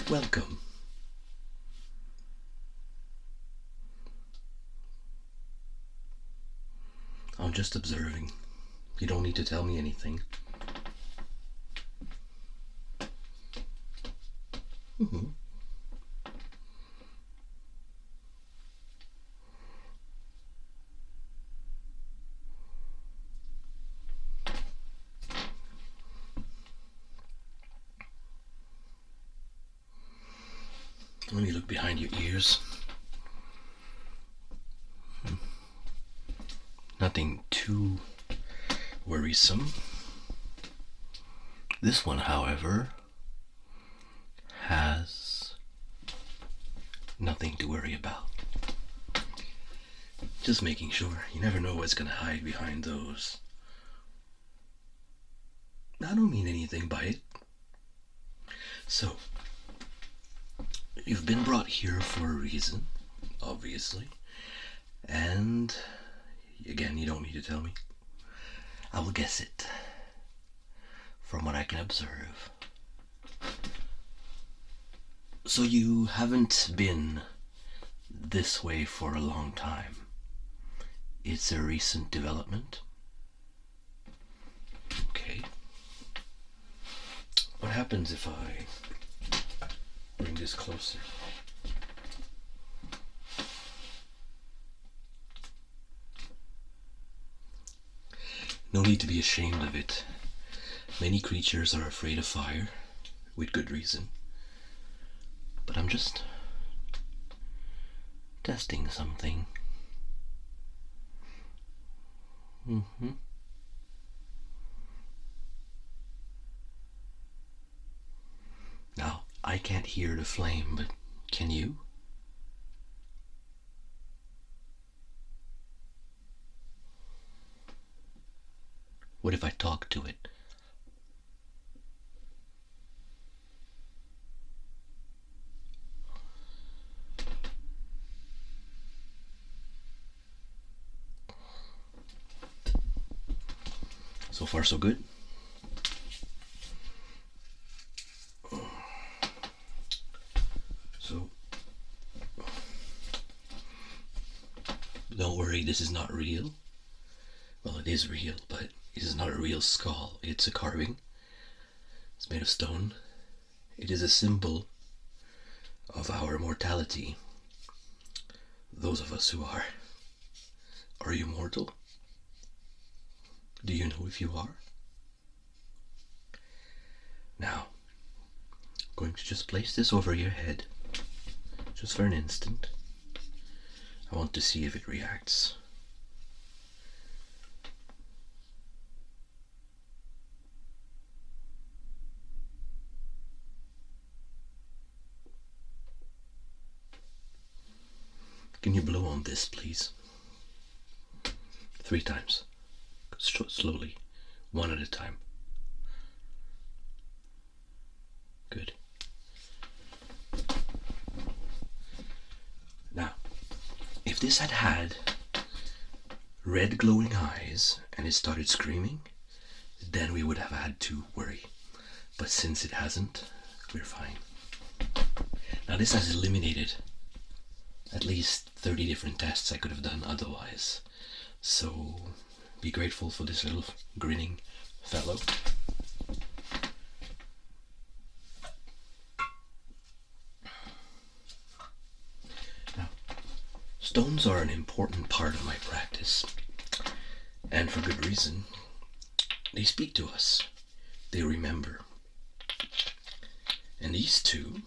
Welcome. I'm just observing. You don't need to tell me anything. Mm-hmm. Let me look behind your ears. Nothing too worrisome. This one, however, has nothing to worry about. Just making sure. You never know what's gonna hide behind those. I don't mean anything by it. So, you've been brought here for a reason, obviously. And, again, you don't need to tell me. I will guess it from what I can observe. So you haven't been this way for a long time. It's a recent development. Okay. What happens if I bring this closer? No need to be ashamed of it. Many creatures are afraid of fire, with good reason. But I'm just testing something. Now, I can't hear the flame, but can you? What if I talk to it? So far, so good. So, don't worry, this is not real. Well, it is real, but it is not a real skull. It's a carving. It's made of stone. It is a symbol of our mortality. Those of us who are. Are you mortal? Do you know if you are? Now, I'm going to just place this over your head, just for an instant. I want to see if it reacts. Can you blow on this, please? 3 times. Slowly, one at a time. Good. Now, if this had had red glowing eyes and it started screaming, then we would have had to worry. But since it hasn't, we're fine. Now this has eliminated at least 30 different tests I could have done otherwise. So be grateful for this little grinning fellow. Now, stones are an important part of my practice, and for good reason. They speak to us. They remember. And these two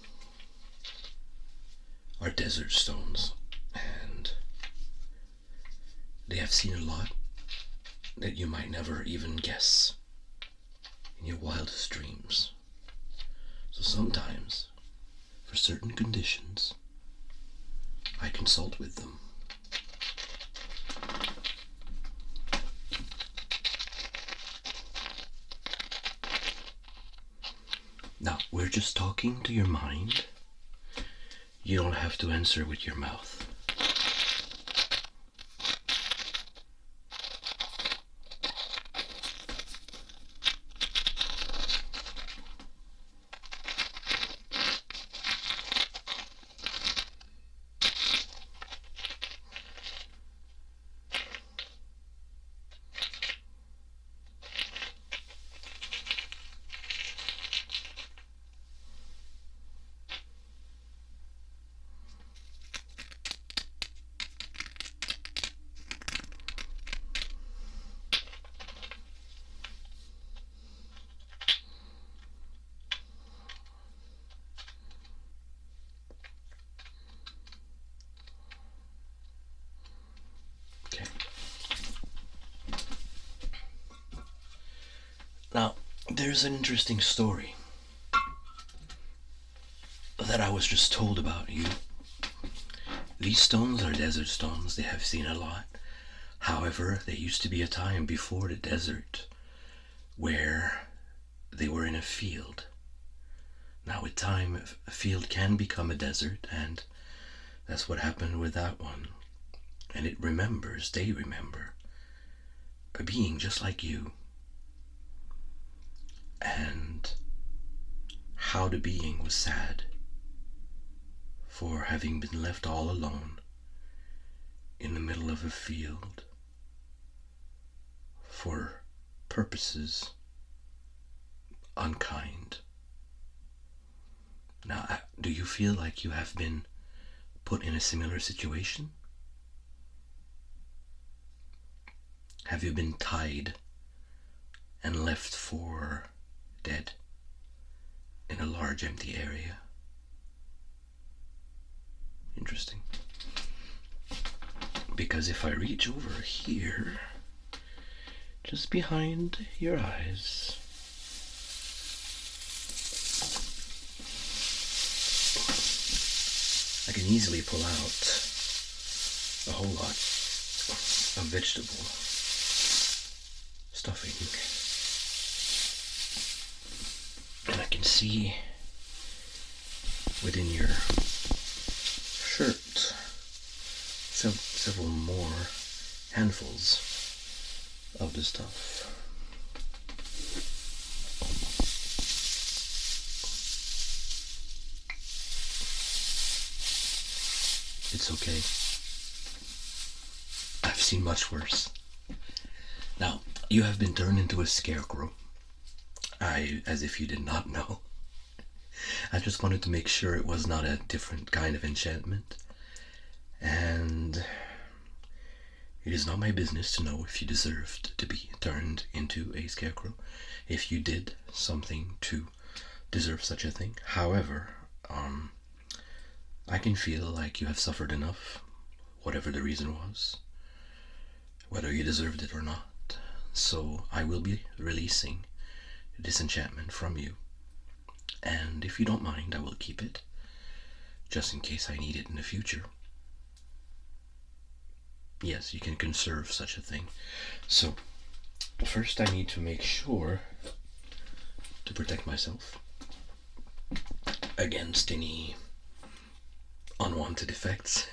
are desert stones, and they have seen a lot that you might never even guess in your wildest dreams. So sometimes, for certain conditions, I consult with them. Now, we're just talking to your mind. You don't have to answer with your mouth. There's an interesting story that I was just told about you. These stones are desert stones. They have seen a lot. However, there used to be a time before the desert where they were in a field. Now with time, a field can become a desert, and that's what happened with that one. And they remember, a being just like you. And how the being was sad for having been left all alone in the middle of a field for purposes unkind. Now, do you feel like you have been put in a similar situation? Have you been tied and left for dead in a large empty area? Interesting. Because if I reach over here, just behind your eyes, I can easily pull out a whole lot of vegetable stuffing. And I can see within your shirt several more handfuls of the stuff. It's okay. I've seen much worse. Now, you have been turned into a scarecrow. As if you did not know. I just wanted to make sure it was not a different kind of enchantment. And it is not my business to know if you deserved to be turned into a scarecrow, if you did something to deserve such a thing. However, I can feel like you have suffered enough, whatever the reason was, whether you deserved it or not. So I will be releasing this enchantment from you. And if you don't mind, I will keep it, just in case I need it in the future. Yes, you can conserve such a thing. So, first I need to make sure to protect myself against any unwanted effects.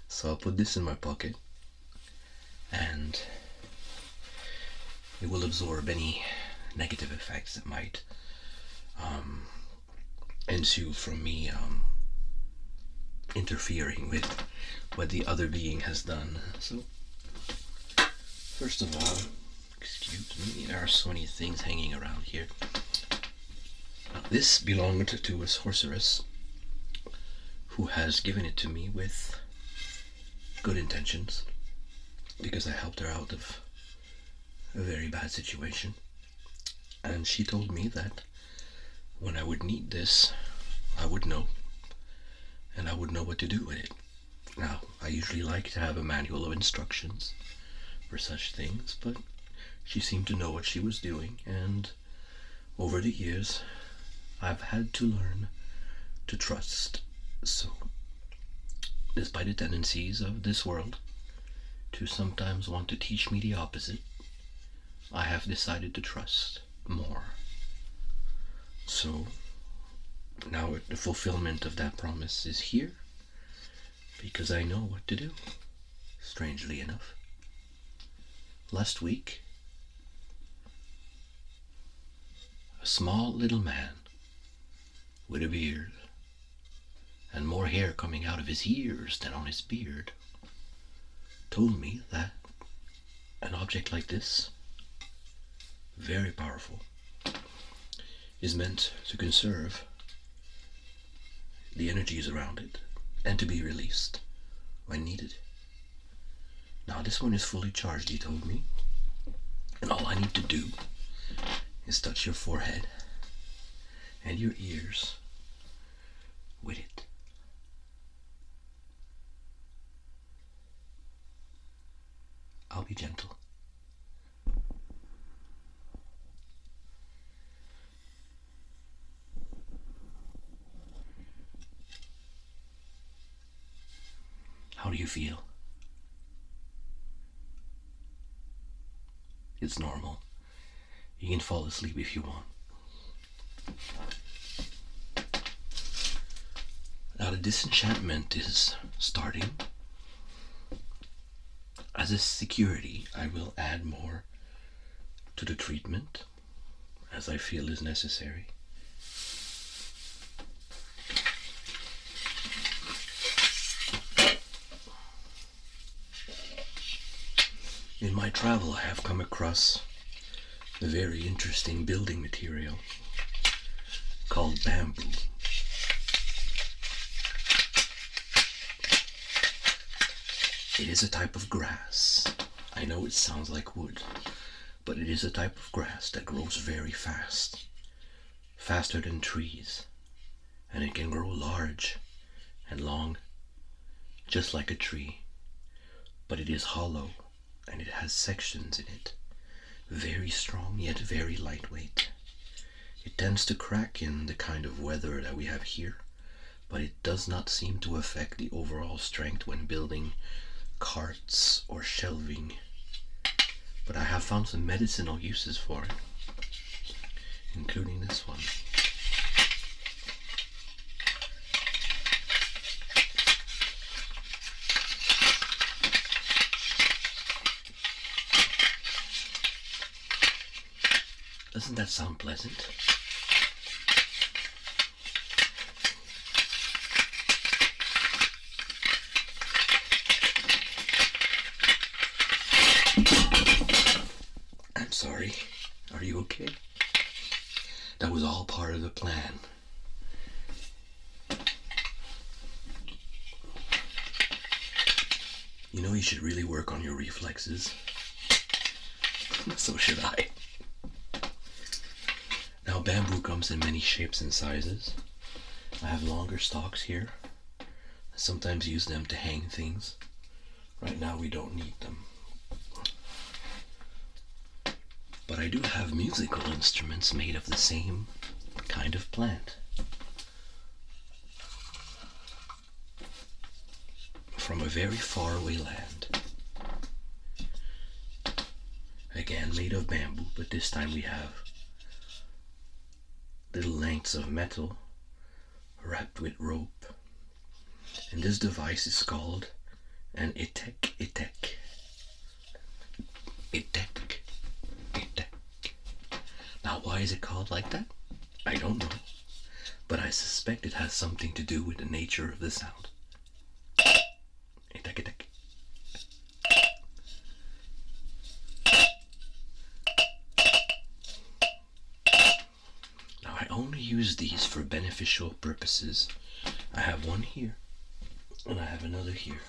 So I'll put this in my pocket, and it will absorb any negative effects that might ensue from me interfering with what the other being has done. So, first of all, excuse me, there are so many things hanging around here. Now, this belonged to a sorceress who has given it to me with good intentions, because I helped her out of a very bad situation. And she told me that when I would need this, I would know, and I would know what to do with it. Now, I usually like to have a manual of instructions for such things, but she seemed to know what she was doing, and over the years, I've had to learn to trust. So, despite the tendencies of this world to sometimes want to teach me the opposite, I have decided to trust more. So, now the fulfillment of that promise is here, because I know what to do, strangely enough. Last week, a small little man with a beard and more hair coming out of his ears than on his beard told me that an object like this, very powerful, is meant to conserve the energies around it and to be released when needed. Now, this one is fully charged, he told me, and all I need to do is touch your forehead and your ears with it. I'll be gentle. How do you feel? It's normal. You can fall asleep if you want. Now the disenchantment is starting. As a security, I will add more to the treatment as I feel is necessary. In my travel, I have come across a very interesting building material called bamboo. It is a type of grass. I know it sounds like wood, but it is a type of grass that grows very fast, faster than trees, and it can grow large and long, just like a tree, but it is hollow and it has sections in it, very strong yet very lightweight. It tends to crack in the kind of weather that we have here, but it does not seem to affect the overall strength when building carts or shelving. But I have found some medicinal uses for it, including this one. Doesn't that sound pleasant? I'm sorry. Are you okay? That was all part of the plan. You know, you should really work on your reflexes. So should I. Now, bamboo comes in many shapes and sizes. I have longer stalks here. I sometimes use them to hang things. Right now we don't need them. But I do have musical instruments made of the same kind of plant. From a very far away land. Again, made of bamboo, but this time we have little lengths of metal wrapped with rope. And this device is called an itek. Itek. Now, why is it called like that? I don't know. But I suspect it has something to do with the nature of the sound. Itek. Now, I only use these for beneficial purposes. I have one here, and I have another here.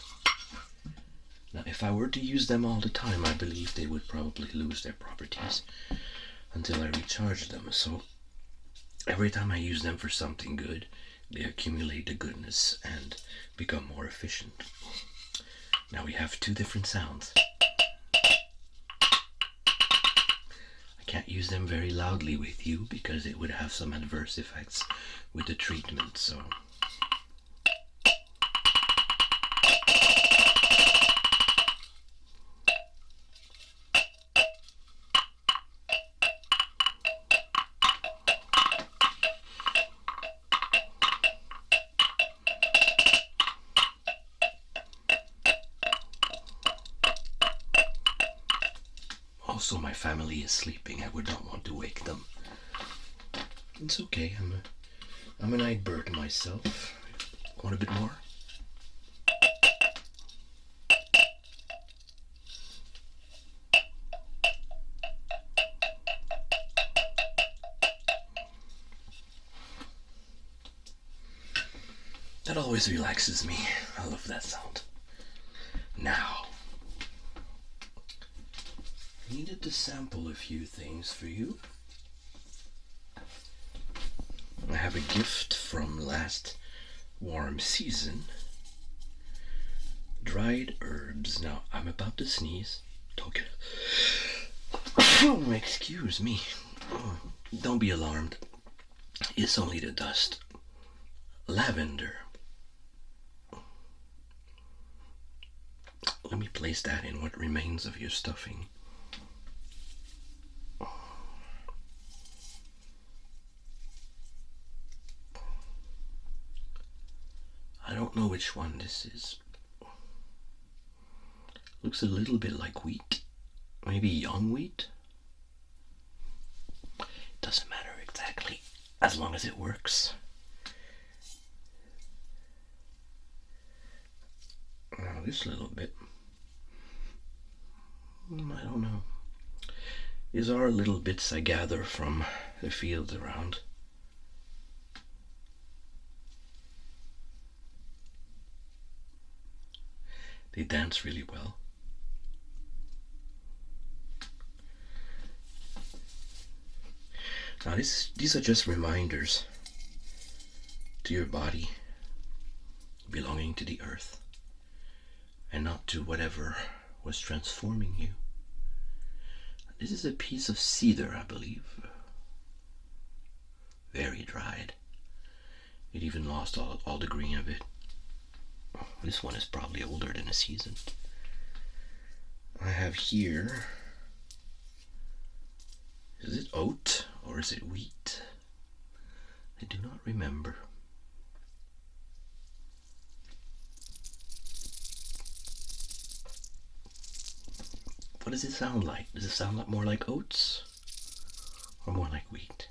Now, if I were to use them all the time, I believe they would probably lose their properties until I recharge them. So every time I use them for something good, they accumulate the goodness and become more efficient. Now we have two different sounds. I can't use them very loudly with you because it would have some adverse effects with the treatment, so also, my family is sleeping. I would not want to wake them. It's okay. I'm a night bird myself. Want a bit more? That always relaxes me. I love that sound. Now, I needed to sample a few things for you. I have a gift from last warm season. Dried herbs. Now, I'm about to sneeze. Don't get... Excuse me. Don't be alarmed. It's only the dust. Lavender. Let me place that in what remains of your stuffing. I don't know which one this is. Looks a little bit like wheat. Maybe young wheat? Doesn't matter exactly, as long as it works. Now this little bit, I don't know. These are little bits I gather from the fields around. They dance really well. Now these are just reminders to your body belonging to the earth and not to whatever was transforming you. This is a piece of cedar, I believe. Very dried. It even lost all the green of it. This one is probably older than a season. I have here, is it oat or is it wheat? I do not remember. What does it sound like? Does it sound like more like oats or more like wheat?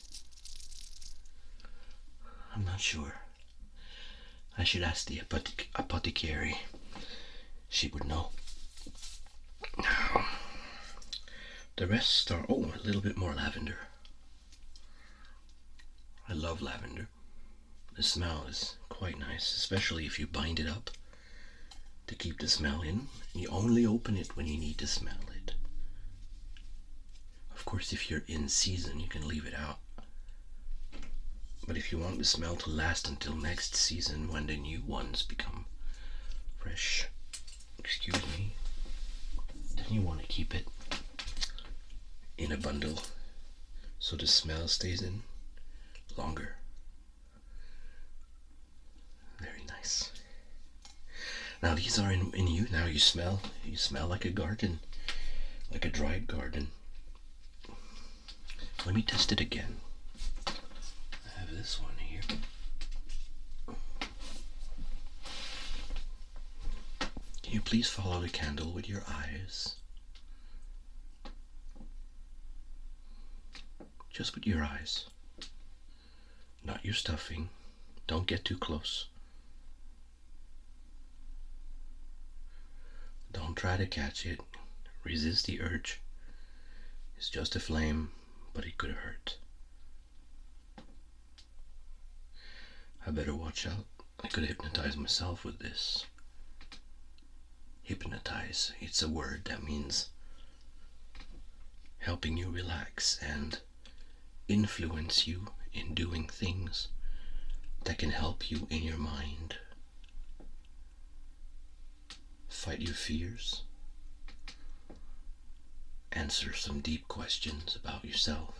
I'm not sure. I should ask the apothecary. She would know. Now, the rest are, oh, a little bit more lavender. I love lavender. The smell is quite nice, especially if you bind it up to keep the smell in. You only open it when you need to smell it. Of course, if you're in season, you can leave it out. But if you want the smell to last until next season, when the new ones become fresh, excuse me, then you want to keep it in a bundle so the smell stays in longer. Very nice. Now these are in you. Now you smell like a garden, like a dried garden. Let me test it again. I have this one here. Can you please follow the candle with your eyes? Just with your eyes. Not your stuffing. Don't get too close. Don't try to catch it. Resist the urge. It's just a flame, but it could hurt. I better watch out. I could hypnotize myself with this. Hypnotize, it's a word that means helping you relax and influence you in doing things that can help you in your mind. Fight your fears. Answer some deep questions about yourself.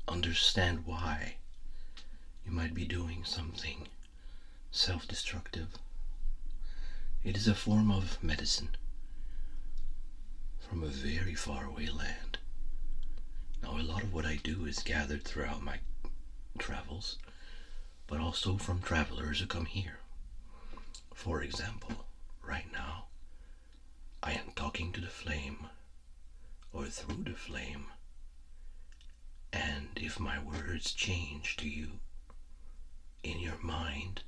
Understand why you might be doing something self-destructive. It is a form of medicine from a very far away land. Now, a lot of what I do is gathered throughout my travels, but also from travelers who come here. For example, right now, I am talking to the flame, or through the flame, and if my words change to you in your mind,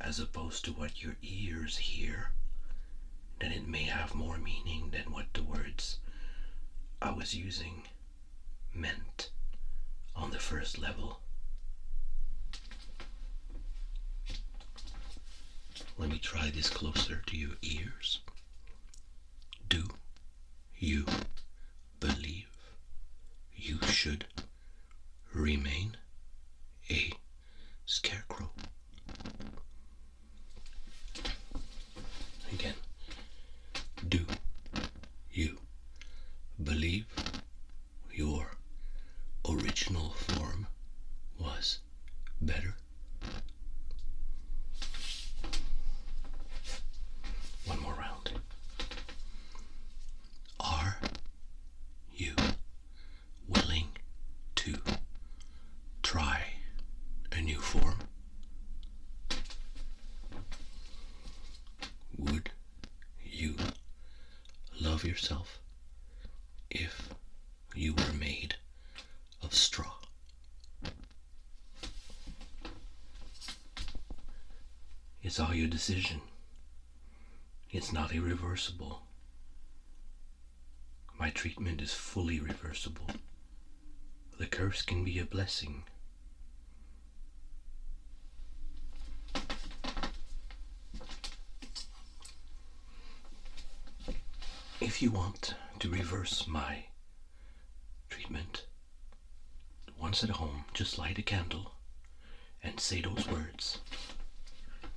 as opposed to what your ears hear, then it may have more meaning than what the words I was using meant on the first level. Let me try this closer to your ears. Do you believe you should remain a scarecrow? Again. Do you believe your original form was better? One more round. try a new form? Would you love yourself if you were made of straw? It's all your decision. It's not irreversible. My treatment is fully reversible. The curse can be a blessing. If you want to reverse my treatment, once at home, just light a candle and say those words,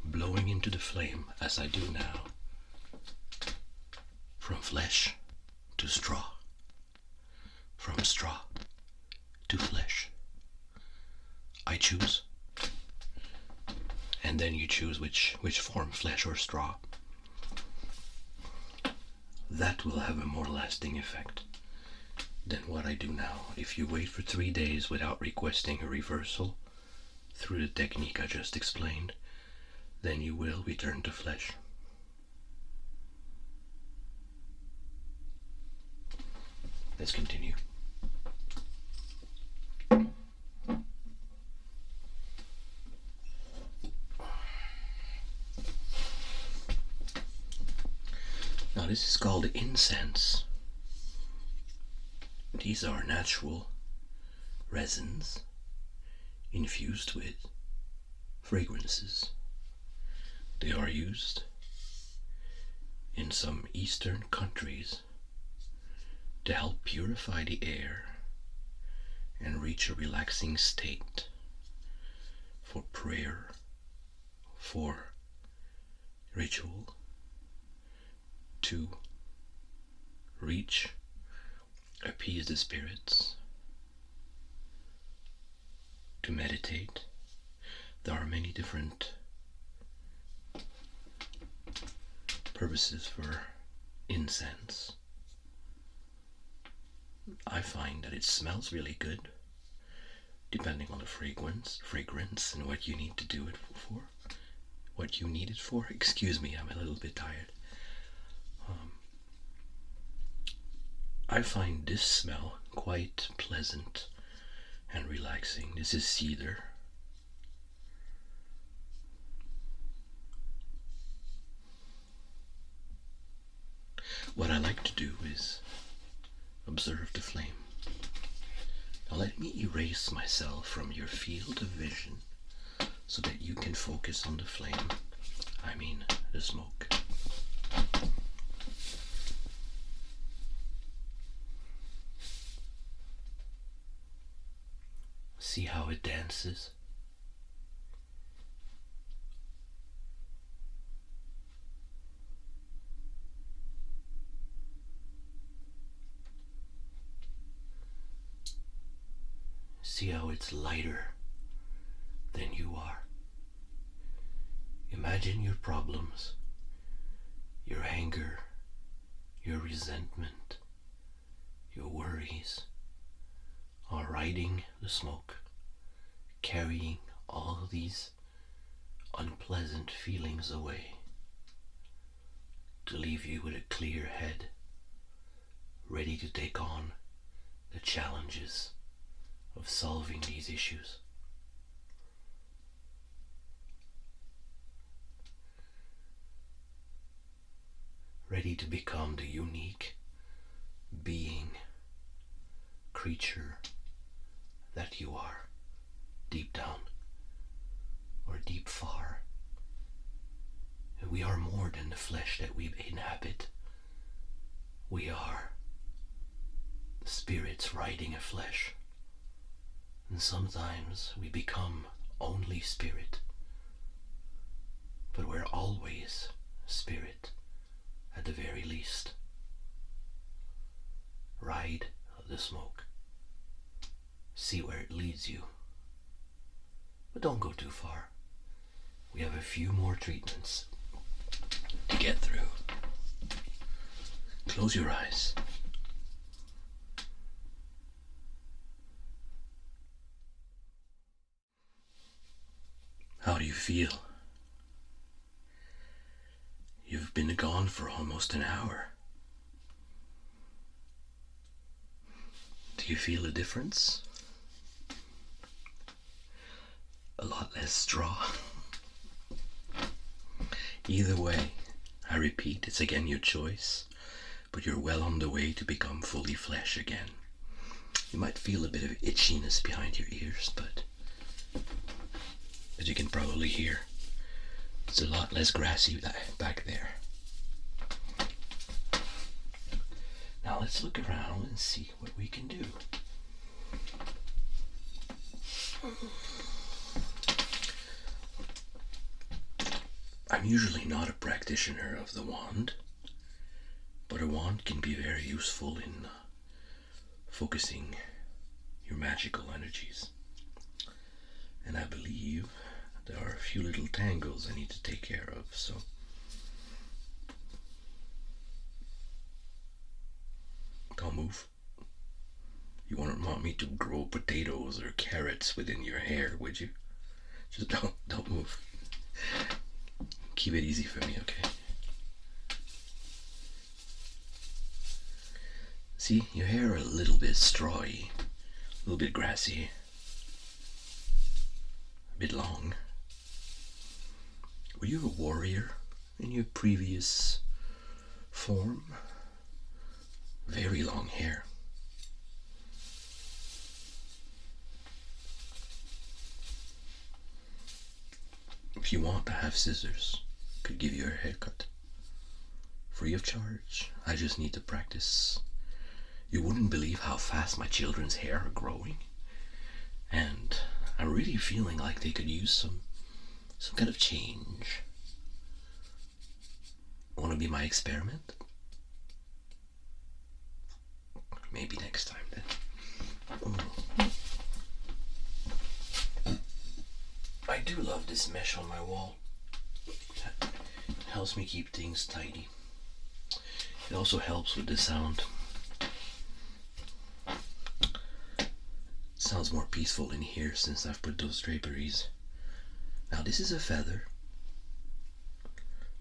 blowing into the flame as I do now. From flesh to straw. From straw to flesh. I choose. And then you choose which form, flesh or straw. That will have a more lasting effect than what I do now. If you wait for 3 days without requesting a reversal through the technique I just explained, then you will return to flesh. Let's continue. Now this is called incense. These are natural resins infused with fragrances. They are used in some Eastern countries to help purify the air and reach a relaxing state for prayer, for ritual, to reach, appease the spirits, to meditate. There are many different purposes for incense. I find that it smells really good, depending on the fragrance and what you need to do it for. What you need it for. Excuse me, I'm a little bit tired. I find this smell quite pleasant and relaxing. This is cedar. What I like to do is observe the flame. Now let me erase myself from your field of vision so that you can focus on the flame. I mean, the smoke. See how it dances? See how it's lighter than you are. Imagine your problems, your anger, your resentment, your worries are riding the smoke, carrying all these unpleasant feelings away to leave you with a clear head, ready to take on the challenges of solving these issues. Ready to become the unique being, creature that you are, deep down or deep far. We are more than the flesh that we inhabit. We are spirits riding a flesh. And sometimes we become only spirit, but we're always spirit at the very least. Ride the smoke. See where it leads you. But don't go too far. We have a few more treatments to get through. Close your eyes. How do you feel? You've been gone for almost an hour. Do you feel a difference? A lot less straw. Either way, I repeat, it's again your choice, but you're well on the way to become fully flesh again. You might feel a bit of itchiness behind your ears, but as you can probably hear, it's a lot less grassy back there. Now let's look around and see what we can do. I'm usually not a practitioner of the wand, but a wand can be very useful in focusing your magical energies. And I believe there are a few little tangles I need to take care of, so don't move. You wouldn't want me to grow potatoes or carrots within your hair, would you? Just don't move. Keep it easy for me, okay? See, your hair are a little bit strawy, a little bit grassy, a bit long. Were you a warrior in your previous form? Very long hair. If you want, I have scissors. Could give you a haircut. Free of charge. I just need to practice. You wouldn't believe how fast my children's hair are growing. And I'm really feeling like they could use some kind of change. Want to be my experiment? Maybe next time then. I do love this mesh on my wall. It helps me keep things tidy. It also helps with the sound. It sounds more peaceful in here since I've put those draperies. Now this is a feather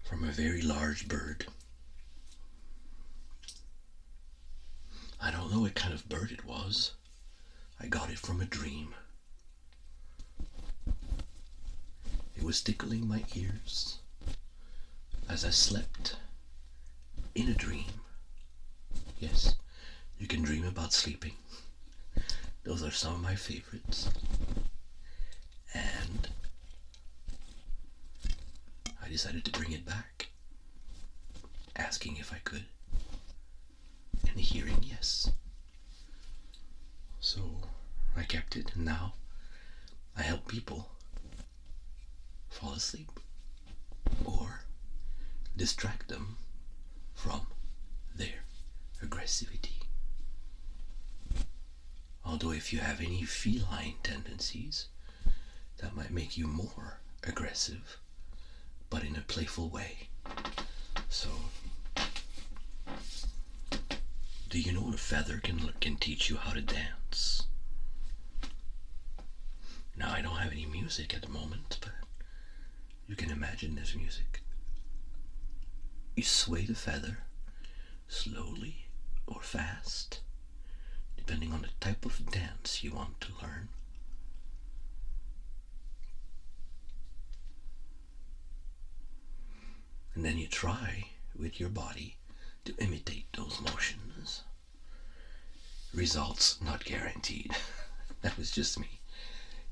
from a very large bird. I don't know what kind of bird it was. I got it from a dream. It was tickling my ears as I slept in a dream. Yes, you can dream about sleeping. Those are some of my favorites. And I decided to bring it back, asking if I could, and hearing yes. So I kept it, and now I help people fall asleep or distract them from their aggressivity. Although if you have any feline tendencies, that might make you more aggressive, but in a playful way. So, do you know a feather can teach you how to dance? Now, I don't have any music at the moment, but you can imagine there's music. You sway the feather slowly or fast, depending on the type of dance you want to learn. And then you try with your body to imitate those motions. Results not guaranteed. That was just me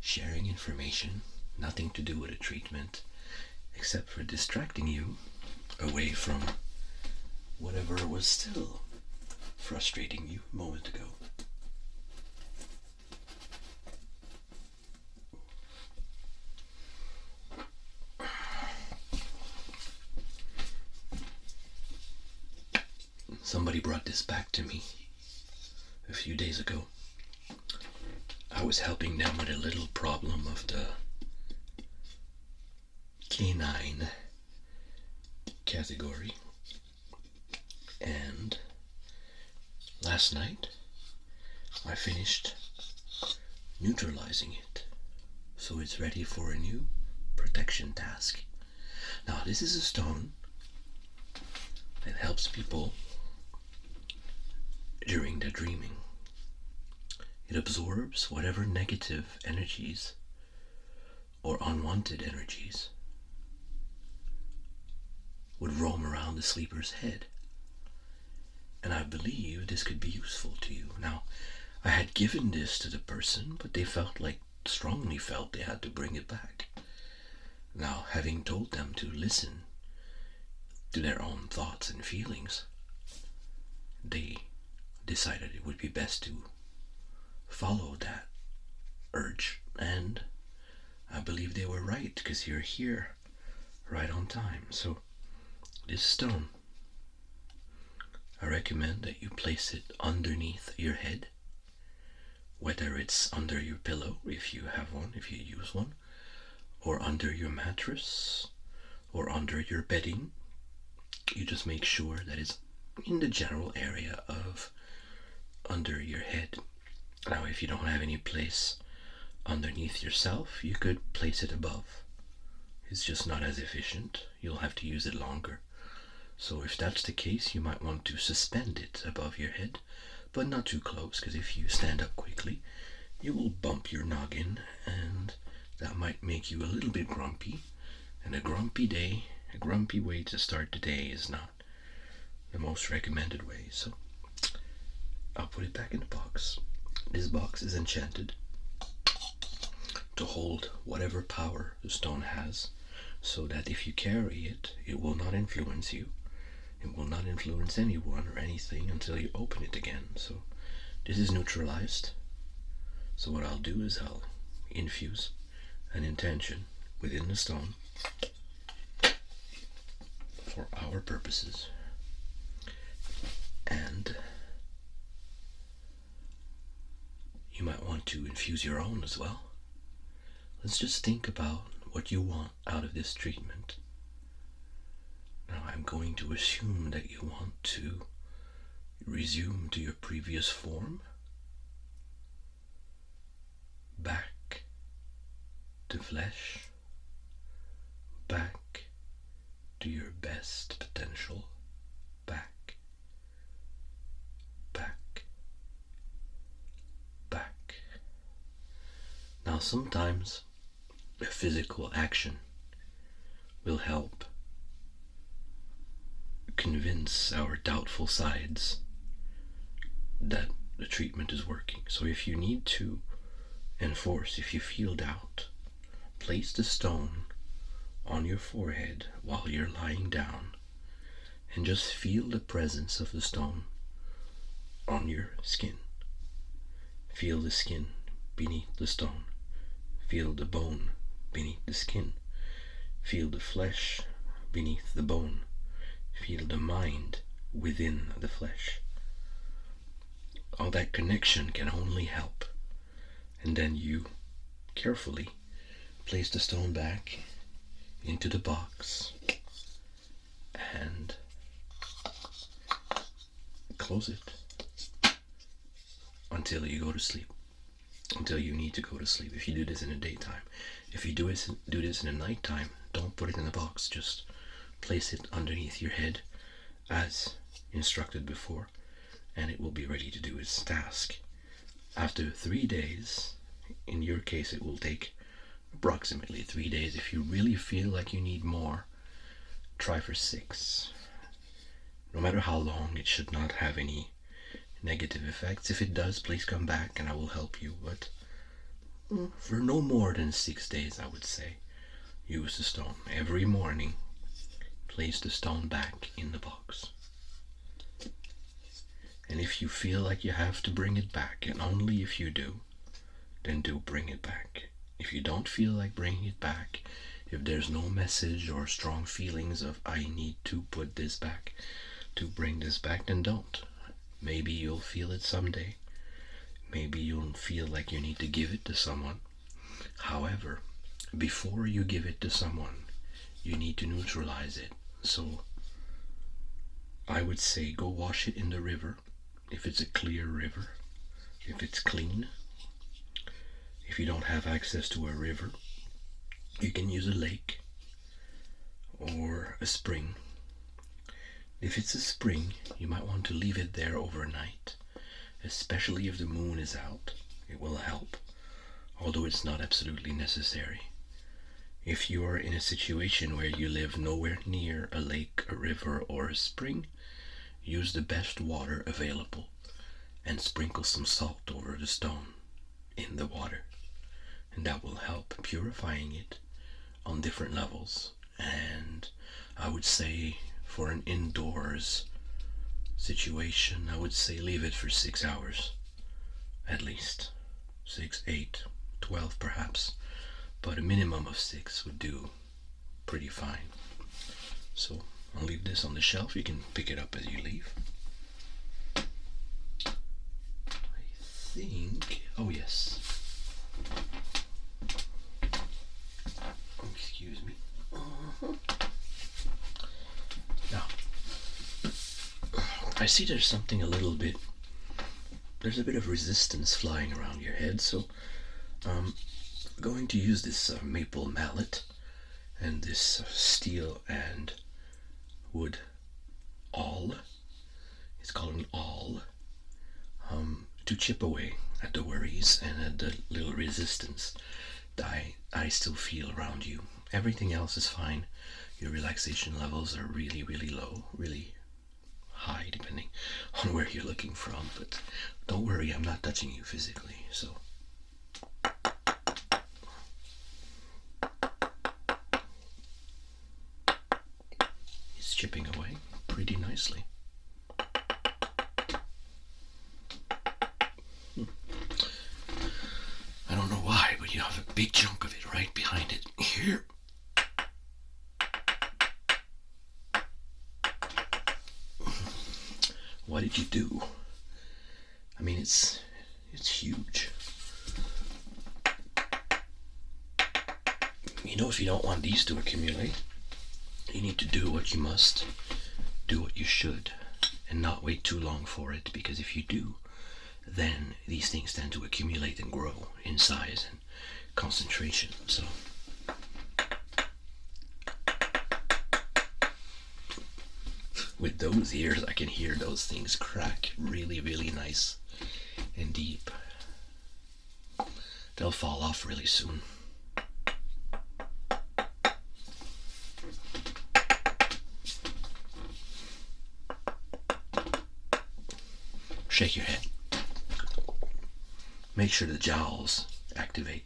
sharing information, nothing to do with a treatment, except for distracting you away from whatever was still frustrating you a moment ago. Somebody brought this back to me a few days ago. I was helping them with a little problem of the canine category, and last night I finished neutralizing it, so it's ready for a new protection task. Now, this is a stone that helps people during their dreaming. It absorbs whatever negative energies or unwanted energies would roam around the sleeper's head. And I believe this could be useful to you. Now, I had given this to the person, but they strongly felt they had to bring it back. Now, having told them to listen to their own thoughts and feelings, they decided it would be best to follow that urge, and I believe they were right, because you're here right on time. So this stone, I recommend that you place it underneath your head, whether it's under your pillow if you have one, if you use one, or under your mattress, or under your bedding. You just make sure that it's in the general area of under your head. Now, if you don't have any place underneath yourself, you could place it above. It's just not as efficient. You'll have to use it longer. So if that's the case, you might want to suspend it above your head, but not too close, because if you stand up quickly, you will bump your noggin, and that might make you a little bit grumpy. And a grumpy day, a grumpy way to start the day is not the most recommended way. So I'll put it back in the box. This box is enchanted to hold whatever power the stone has, so that if you carry it, it will not influence you. It will not influence anyone or anything until you open it again. So this is neutralized. So what I'll do is I'll infuse an intention within the stone for our purposes. And you might want to infuse your own as well. Let's just think about what you want out of this treatment. Now, I'm going to assume that you want to resume to your previous form, back to flesh, back to your best potential, back, back, back. Now, sometimes a physical action will help convince our doubtful sides that the treatment is working. So if you need to enforce, if you feel doubt, place the stone on your forehead while you're lying down and just feel the presence of the stone on your skin. Feel the skin beneath the stone. Feel the bone beneath the skin. Feel the flesh beneath the bone. Feel the mind within the flesh. All that connection can only help. And then you carefully place the stone back into the box and close it until you go to sleep. Until you need to go to sleep. If you do this in the daytime. If you do this in the nighttime, don't put it in the box. Just place it underneath your head as instructed before, and it will be ready to do its task. After 3 days, in your case it will take approximately 3 days. If you really feel like you need more, try for 6. No matter how long, it should not have any negative effects. If it does, please come back and I will help you, but for no more than 6 days, I would say, use the stone. Every morning, place the stone back in the box. And if you feel like you have to bring it back, and only if you do, then do bring it back. If you don't feel like bringing it back, if there's no message or strong feelings of I need to put this back, to bring this back, then don't. Maybe you'll feel it someday. Maybe you'll feel like you need to give it to someone. However, before you give it to someone, you need to neutralize it. So I would say go wash it in the river, if it's a clear river, if it's clean. If you don't have access to a river, You can use a lake or a spring. If it's a spring, you might want to leave it there overnight, especially if the moon is out. It will help, although it's not absolutely necessary. If you are in a situation where you live nowhere near a lake, a river, or a spring, use the best water available and sprinkle some salt over the stone in the water, and that will help purifying it on different levels. And I would say for an indoors situation, I would say leave it for 6 hours at least. 6, 8, 12 perhaps, but a minimum of 6 would do pretty fine. So I'll leave this on the shelf. You can pick it up as you leave. I think, oh yes, excuse me. Now, I see there's a bit of resistance flying around your head, so I'm going to use this maple mallet and this steel and wood awl, it's called an awl, to chip away at the worries and at the little resistance that I still feel around you. Everything else is fine. Your relaxation levels are really, really low, really high depending on where you're looking from, but don't worry, I'm not touching you physically. So it's chipping away pretty nicely. I don't know why, but you have a big chunk of it right behind it here. What did you do? I mean, it's huge. You know, if you don't want these to accumulate, you need to do what you must, do what you should, and not wait too long for it, because if you do, then these things tend to accumulate and grow in size and concentration. So with those ears, I can hear those things crack really, really nice and deep. They'll fall off really soon. Shake your head. Make sure the jowls activate.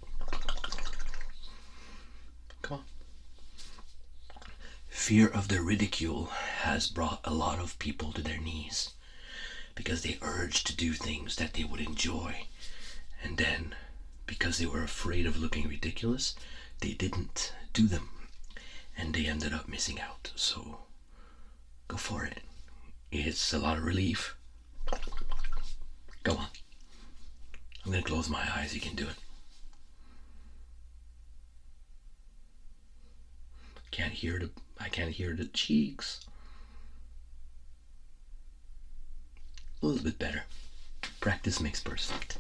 Come on. Fear of the ridicule has brought a lot of people to their knees because they urged to do things that they would enjoy, and then because they were afraid of looking ridiculous, they didn't do them and they ended up missing out. So go for it. It's a lot of relief. Go on. I'm going to close my eyes. You can do it. I can't hear the cheeks. A little bit better. Practice makes perfect.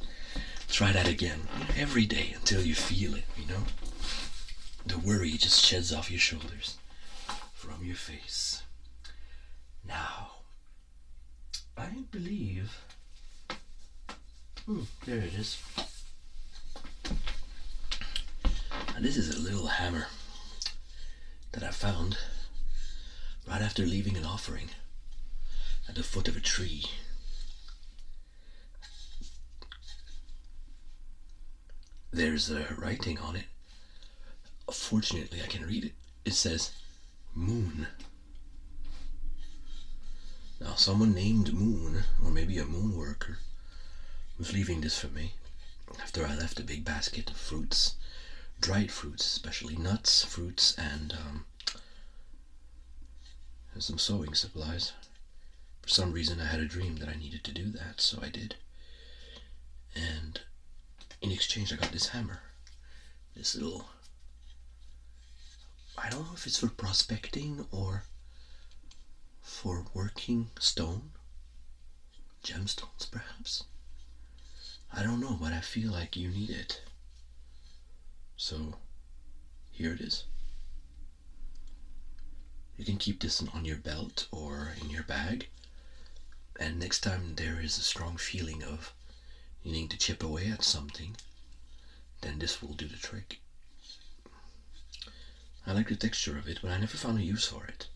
Try that again every day until you feel it, you know? The worry just sheds off your shoulders from your face. Now, I believe... there it is. Now, this is a little hammer that I found right after leaving an offering at the foot of a tree. There's a writing on it. Fortunately, I can read it. It says Moon. Now, someone named Moon, or maybe a moon worker, was leaving this for me after I left a big basket of fruits, dried fruits, especially nuts, fruits, and some sewing supplies. For some reason I had a dream that I needed to do that, so I did. And in exchange I got this hammer. This little... I don't know if it's for prospecting or for working stone. Gemstones, perhaps? I don't know, but I feel like you need it. So, Here it is. You can keep this on your belt or in your bag, and next time there is a strong feeling of needing to chip away at something, then this will do the trick. I like the texture of it, but I never found a use for it.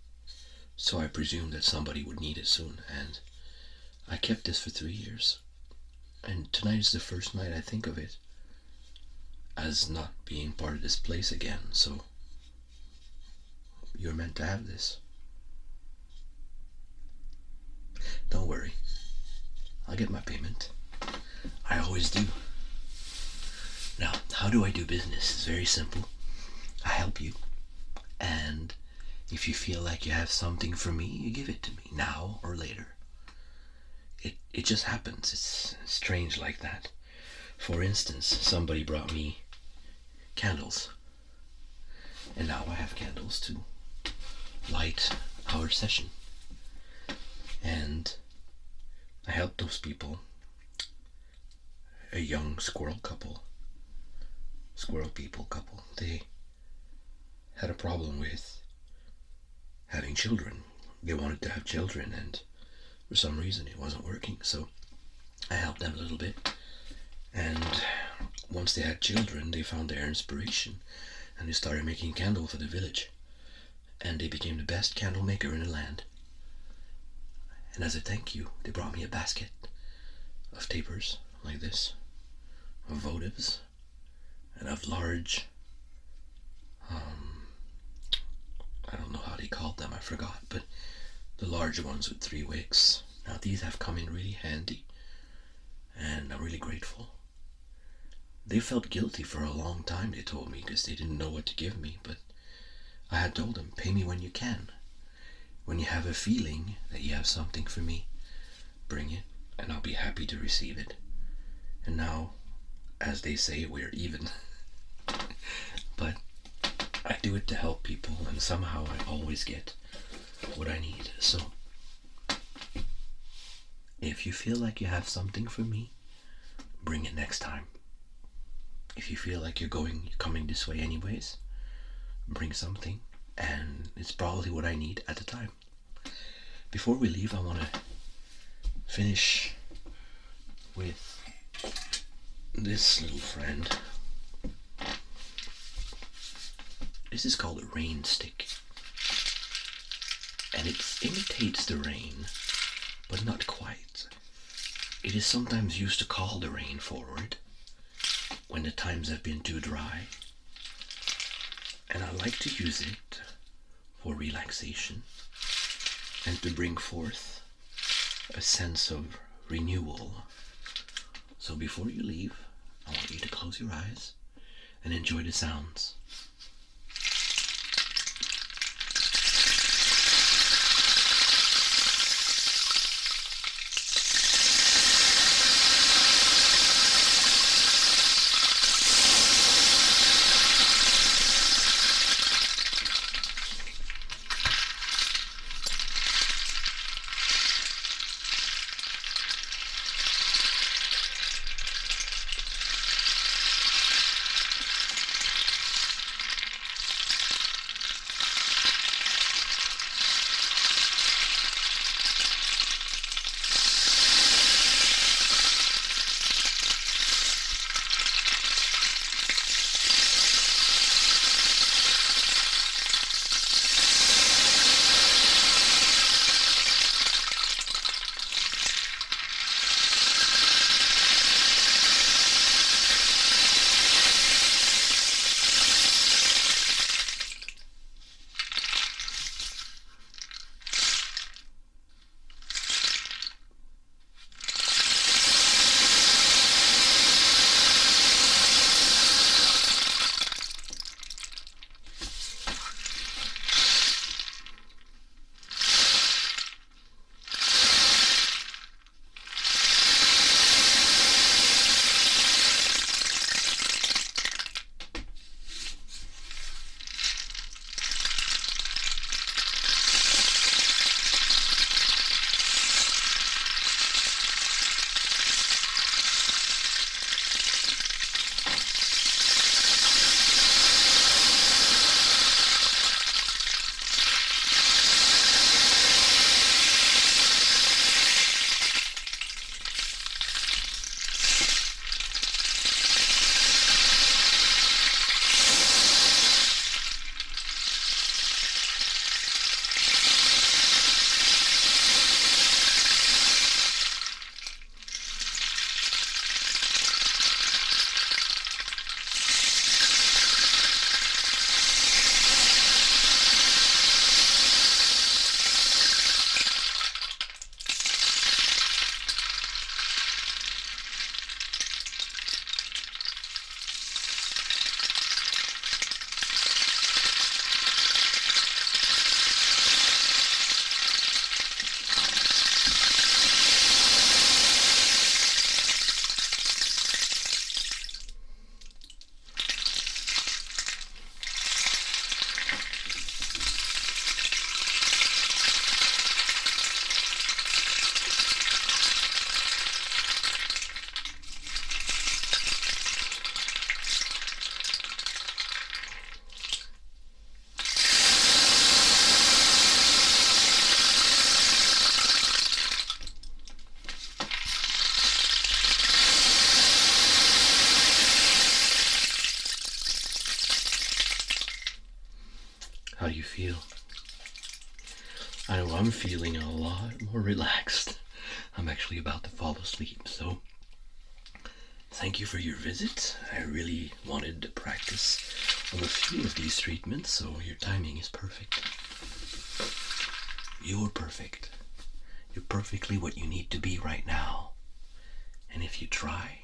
So I presumed that somebody would need it soon, and I kept this for 3 years. And tonight is the first night I think of it as not being part of this place again, so you're meant to have this. Don't worry, I'll get my payment. I always do. Now, how do I do business? It's very simple. I help you, and if you feel like you have something for me, you give it to me, now or later. It just happens. It's strange like that. For instance, somebody brought me candles, and now I have candles to light our session. And I helped those people, a young squirrel people couple. They had a problem with having children. They wanted to have children, and for some reason it wasn't working, so I helped them a little bit. And once they had children, they found their inspiration, and they started making candles for the village, and they became the best candle maker in the land. And as a thank you, they brought me a basket of tapers like this, of votives, and of large, I don't know how they called them, I forgot, but the larger ones with 3 wicks. Now these have come in really handy, and I'm really grateful. They felt guilty for a long time, they told me, because they didn't know what to give me, but I had told them, pay me when you can. When you have a feeling that you have something for me, bring it, and I'll be happy to receive it. And now, as they say, we're even. But I do it to help people, and somehow I always get what I need. So if you feel like you have something for me, bring it next time. If you feel like you're coming this way anyways, bring something, and it's probably what I need at the time. Before we leave, I want to finish with this little friend. This is called a rain stick, and it imitates the rain, but not quite. It is sometimes used to call the rain forward when the times have been too dry, and I like to use it for relaxation and to bring forth a sense of renewal. So before you leave, I want you to close your eyes and enjoy the sounds. How do you feel? I know I'm feeling a lot more relaxed. I'm actually about to fall asleep, so thank you for your visit. I really wanted to practice on a few of these treatments, so your timing is perfect. You're perfect. You're perfectly what you need to be right now. And if you try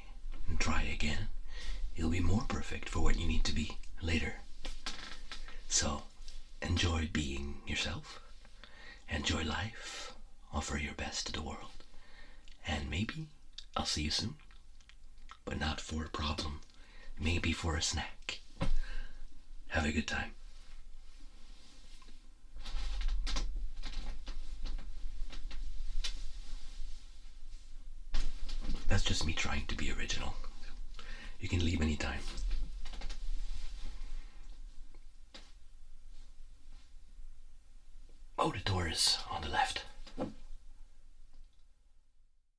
and try again, you'll be more perfect for what you need to be later. So, enjoy being yourself. Enjoy life. Offer your best to the world. And maybe I'll see you soon. But not for a problem. Maybe for a snack. Have a good time. That's just me trying to be original. You can leave anytime. Oh, the door is on the left.